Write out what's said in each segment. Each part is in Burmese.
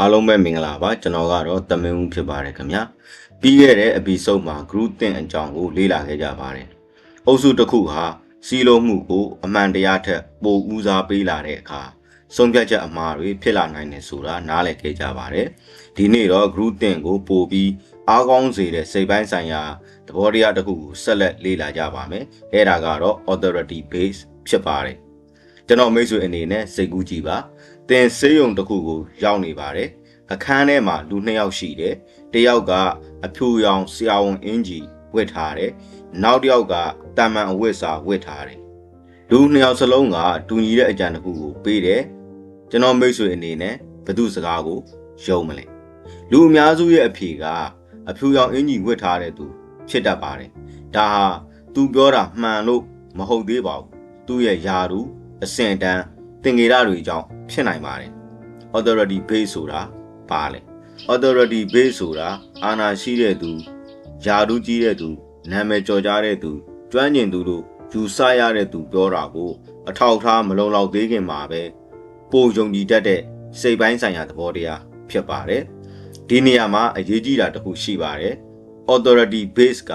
အားလုံးပဲမင်္ဂလာပါကျွန်တော်ကတော့တမင်ဦးဖြစ်ပါတယ်ခင်ဗျာပြီးခဲ့တဲ့ episode မှာ group သင်အကြောင်းကိုလေ့လာခဲ့ကြပါတယ်အုပ်စုတစ်ခုဟာစီလုံးမှုကိုအမှန်တရားထက်ပိုဦးစားပေးလာတဲ့အခါဆုံးဖြတ်ချက်အမှားတွေဖြစ်လာနိုင်တယ်ဆိုတာနားလည်ခဲ့ကြပါတယ်ဒီနေ့တော့ group သင်ကိုပို့ပြီးအားကောင်းစေတဲ့စိတ်ပိုင်းဆိုင်ရာသဘောတရားတစ်ခုကိုဆက်လက်လေ့လာကြပါမယ်အဲ့ဒါကတော့ authority base ဖြစ်ပါတယ်ကျွန်တော်မိတ်ဆွေအနေနဲ့စိတ်ကူးကြည့်ပါသင်စေးရုံတစ်ခုကိုရောက်နေပါတယ်အခန်းထဲမှာလူ2ယောက်ရှိတယ်တယောက်ကအဖြူရောင်ဆရာဝန်အင်ဂျီဝတ်ထားတယ်နောက်တစ်ယောက်ကတာမန်အဝတ်စာဝတ်ထားတယ်လူ2ယောက်စလုံးကတူညီတဲ့အကြံတစ်ခုကိုပေးတယ်ကျွန်တော်မိတ်ဆွေအနေနဲ့ဘယ်သူစကားကိုယုံမလဲလူအများစုရဲ့အဖြေကအဖြူရောင်အင်ဂျီဝတ်ထားတဲ့သူဖြစ်တတ်ပါတယ်ဒါဟာသူပြောတာမှန်လို့မဟုတ်သေးပါဘူးသူ့ရဲ့ယာရုအဆင့်တန်းသင်္ကေတတွေကြောင့်ဖြစ်နိုင်ပါတယ် authority base ဆိုတာပါလေ authority base ဆိုတာအာဏာရှိတဲ့သူယာရုကြီးတဲ့သူနာမည်ကျော်ကြားတဲ့သူကျွမ်းကျင်သူတို့ယူဆရတဲ့သူပြောတာကိုအထောက်ထားမလုံလောက်သေးခင်မှာပဲပိုယုံကြည်တတ်တဲ့စိတ်ပိုင်းဆိုင်ရာသဘောတရားဖြစ်ပါတယ်ဒီနေရာမှာအရေးကြီးတာတစ်ခုရှိပါတယ် authority base က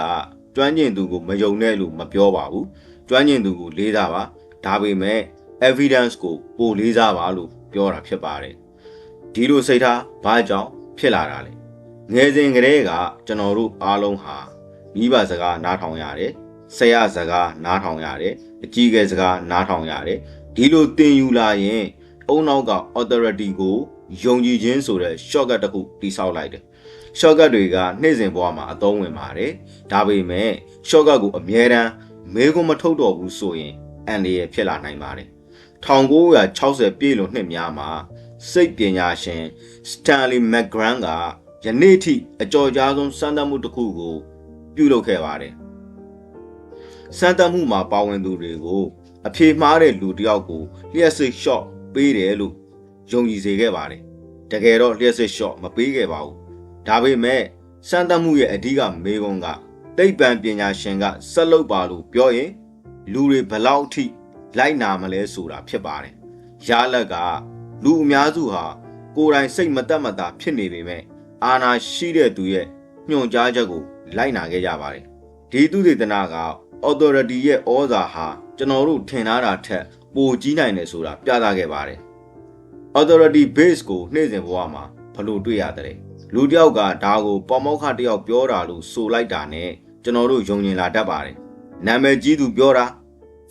ကျွမ်းကျင်သူကိုမယုံနဲ့လို့မပြောပါဘူးကျွမ်းကျင်သူကိုလေးစားပါဒါပေမဲ့ evidence ကိုပိုလေးစားပါလို့ပြောတာဖြစ်ပါတယ်ဒီလိုစိတ်ထားဘာကြောင့်ဖြစ်လာတာလဲငယ်စဉ်ကတည်းကကျွန်တော်တို့အားလုံးဟာမိဘစကားနားထောင်ရတယ်ဆရာစကားနားထောင်ရတယ်အကြီးအကဲစကားနားထောင်ရတယ်ဒီလိုသင်ယူလာရင်အုံနောက်က authority ကိုယုံကြည်ခြင်းဆိုတဲ့ shortcut တစ်ခုတိဆောက်လိုက်တယ် shortcut တွေကနေ့စဉ်ဘဝမှာအသုံးဝင်ပါတယ်ဒါပေမဲ့ shortcut ကိုအမြဲတမ်းမဲခွန်းမထုတ်တော့ဘူးဆိုရင်အန်ဒီရဖြစ်လာနိုင်ပါတယ်1960ပြည့်လွန်နှစ်များမှာစိတ်ပညာရှင် Stanley McGrath ကယနေ့ထိအကြော်ကြားဆုံးစမ်းသပ်မှုတစ်ခုကိုပြုလုပ်ခဲ့ပါတယ်စမ်းသပ်မှုမှာပါဝင်သူတွေကိုအဖြေမှားတဲ့လူတစ်ယောက်ကိုလျှက်စစ် shot ပေးတယ်လို့ယုံကြည်စေခဲ့ပါတယ်တကယ်တော့လျှက်စစ် shot မပေးခဲ့ပါဘူးဒါပေမဲ့စမ်းသပ်မှုရဲ့အဓိကမေးခွန်းကသိပ္ပံပညာရှင်ကဆက်လုပ်ပါလို့ပြောရင်လူတွေဘယ်လောက်ထိလိုက်နာမလဲဆိုတာဖြစ်ပါတယ်ရလက်ကလူအများစုဟာကိုယ်တိုင်စိတ်မတက်မတာဖြစ်နေပေမဲ့အာဏာရှိတဲ့သူရဲ့ညွှန်ကြားချက်ကိုလိုက်နာခဲ့ကြပါတယ်ဒီသူသေသနာက authority ရဲ့ဩဇာဟာကျွန်တော်တို့ထင်ထားတာထက်ပိုကြီးနိုင်တယ်ဆိုတာပြသခဲ့ပါတယ် authority base ကိုနေ့စဉ်ဘဝမှာဘယ်လိုတွေ့ရတဲ့လူတစ်ယောက်ကဒါကိုပေါ်မောက်ခတစ်ယောက်ပြောတာလို့ဆိုလိုက်တာနဲ့ကျွန်တော်တို့ယုံကြည်လာတတ်ပါတယ်နာမည်ကြီးသူပြောတာ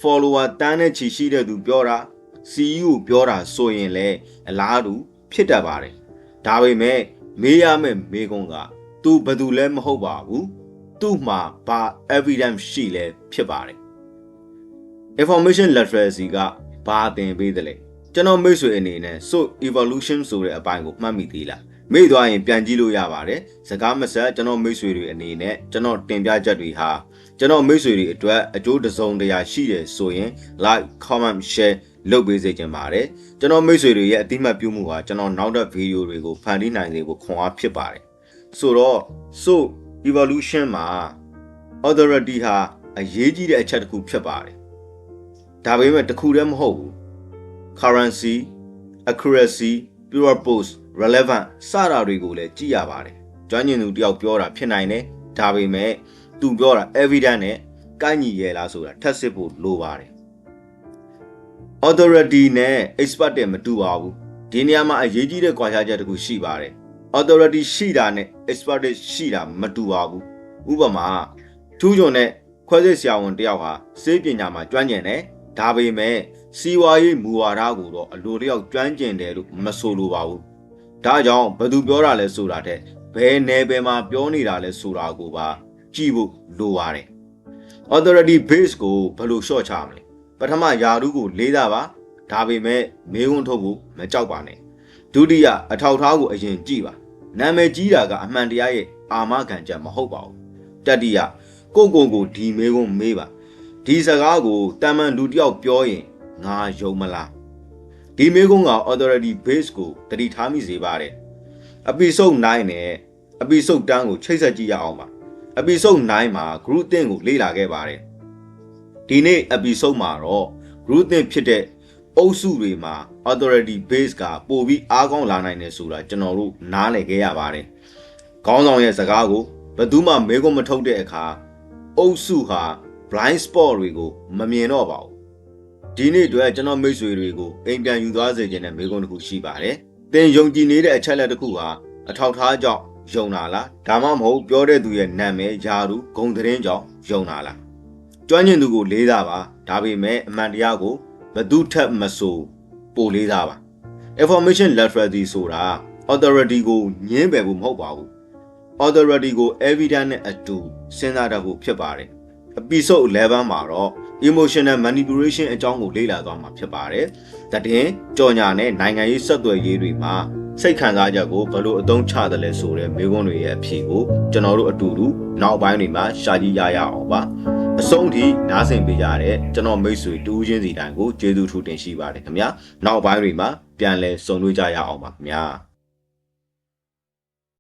follower တန်းနဲ့ချီရှိတဲ့သူပြောတာ CEO ပြောတာဆိုရင်လည်းအလားတူဖြစ်တတ်ပါတယ်ဒါပေမဲ့မေးရမယ့်မေးခွန်းကသူဘယ်သူလဲမဟုတ်ပါဘူးသူ့မှာဘာ evidence ရှိလဲဖြစ်ပါတယ် information literacy ကဘာသင်ပေးတယ်လဲကျွန်တော်မိတ်ဆွေအနေနဲ့ so evolution ဆိုတဲ့အပိုင်းကိုမှတ်မိသေးလားမေ့သွားရင်ပြန်ကြည့်လို့ရပါတယ်စကားမဆက်ကျွန်တော်မိတ်ဆွေတွေအနေနဲ့ကျွန်တော်တင်ပြချက်တွေဟာကျွန်တော်မိတ်ဆွေတွေအတွက်အကျိုးတစုံတရာရှိတယ်ဆိုရင် like comment share လုပ်ပေးစေချင်ပါတယ်ကျွန်တော်မိတ်ဆွေတွေရဲ့အတိအမှတ်ပြုမှုဟာကျွန်တော်နောက်တဲ့ဗီဒီယိုတွေကိုဖန်တီးနိုင်စေဖို့ခွန်အားဖြစ်ပါတယ်ဆိုတော့ so evolution မှာ authority ဟာအရေးကြီးတဲ့အချက်တစ်ခုဖြစ်ပါတယ်ဒါပေမဲ့တစ်ခုတည်းမဟုတ်ဘူး currency accuracy purpose relevant စတာတွေကိုလည်းကြည့်ရပါတယ်ကျွမ်းကျင်သူတယောက်ပြောတာဖြစ်နိုင်တယ်ဒါပေမဲ့သူပြောတာ evidence နဲ့ကိုက်ညီရဲ့လားဆိုတာထပ်စစ်ဖို့လိုပါတယ် authority နဲ့ expert တွေမတူပါဘူးဒီနေရာမှာအရေးကြီးတဲ့ကွာခြားချက်တစ်ခုရှိပါတယ် authority ရှိတာနဲ့ expert တွေရှိတာမတူပါဘူးဥပမာထူးချွန်တဲ့ခွဲစိတ်ဆရာဝန်တယောက်ဟာစေပညာမှာကျွမ်းကျင်တယ်ဒါပေမဲ့စီးပွားရေးမူဝါဒကိုတော့အလိုတယောက်ကျွမ်းကျင်တယ်လို့မဆိုလိုပါဘူးဒါကြောင့်ဘယ်သူပြောတာလဲဆိုတာတဲ့ဘယ်နယ်ပယ်မှာပြောနေတာလဲဆိုတာကိုပါကြည့်ဖို့လိုပါတယ် authority base ကိုဘယ်လိုရှော့ချမလဲပထမယာရုကိုလေးစားပါဒါပေမဲ့မေးခွန်းထုတ်ဖို့မကြောက်ပါနဲ့ဒုတိယအထောက်ထားကိုအရင်ကြည့်ပါနာမည်ကြီးတာကအမှန်တရားရဲ့အာမခံချက်မဟုတ်ပါဘူးတတိယကိုဒီမေးခွန်းမေးပါဒီစကားကိုတာမန်လူတစ်ယောက်ပြောရင်ငါယုံမလားဒီမေးခွန်းက authority base ကိုတတိထားမိစေပါတယ် episode 9နဲ့ episode 10ကိုချိတ်ဆက်ကြည့်ရအောင်ပါ episode 9မှာ group သင်ကိုလေ့လာခဲ့ပါတယ်ဒီနေ့ episode မှာတော့ group သင်ဖြစ်တဲ့ အုပ်စုတွေမှာ authority base ကပိုပြီးအားကောင်းလာနိုင်တယ်ဆိုတာကျွန်တော်တို့နားလည်ခဲ့ရပါတယ်ခေါင်းဆောင်ရဲ့စကားကိုဘယ်သူမှမေးခွန်းမထုတ်တဲ့အခါအုပ်စုဟာ blind spot တွေကိုမမြင်တော့ပါဘူးဒီနေ့အတွက်ကျွန်တော်မိတ်ဆွေတွေကိုအိမ်ပြန်ယူသွားစေခြင်းနဲ့မေးခွန်းတစ်ခုရှိပါတယ်သင်ယုံကြည်နေတဲ့အချက်လက်တစ်ခုဟာအထောက်ထားကြောင့်ယုံတာလားဒါမှမဟုတ်ပြောတဲ့သူရဲ့နာမည်ယာရုဂုဏ်သတင်းကြောင့်ယုံတာလားကျွမ်းကျင်သူကိုလေးစားပါဒါပေမဲ့အမှန်တရားကိုဘယ်သူထက်မဆိုပိုလေးစားပါ information literacy ဆိုတာ authority ကိုညှင်းပယ်ဖို့မဟုတ်ပါဘူး authority ကို evidence နဲ့အတူစဉ်းစားတတ်ဖို့ဖြစ်ပါတယ် episode 11မှာတော့ emotional manipulation အကြောင်းကိုလေ့လာသွားမှာဖြစ်ပါတယ်တည်င်းကြော်ညာနဲ့နိုင်ငံရေးဆက်သွယ်ရေးတွေမှာစိတ်ခံစားချက်ကိုဘယ်လိုအသုံးချတယ်လဲဆိုတဲ့မေးခွန်းတွေရဲ့အဖြေကိုကျွန်တော်တို့အတူတူနောက်ပိုင်းတွေမှာရှာကြည့်ရအောင်ပါအဆုံးထိနားဆင်ပေးကြတဲ့ကျွန်တော်မိတ်ဆွေတူးချင်းစီတိုင်းကိုကျေးဇူးထူးတင်ရှိပါတယ်ခင်ဗျာနောက်ပိုင်းတွေမှာပြန်လည်ဆုံတွေ့ကြရအောင်ပါခင်ဗျာ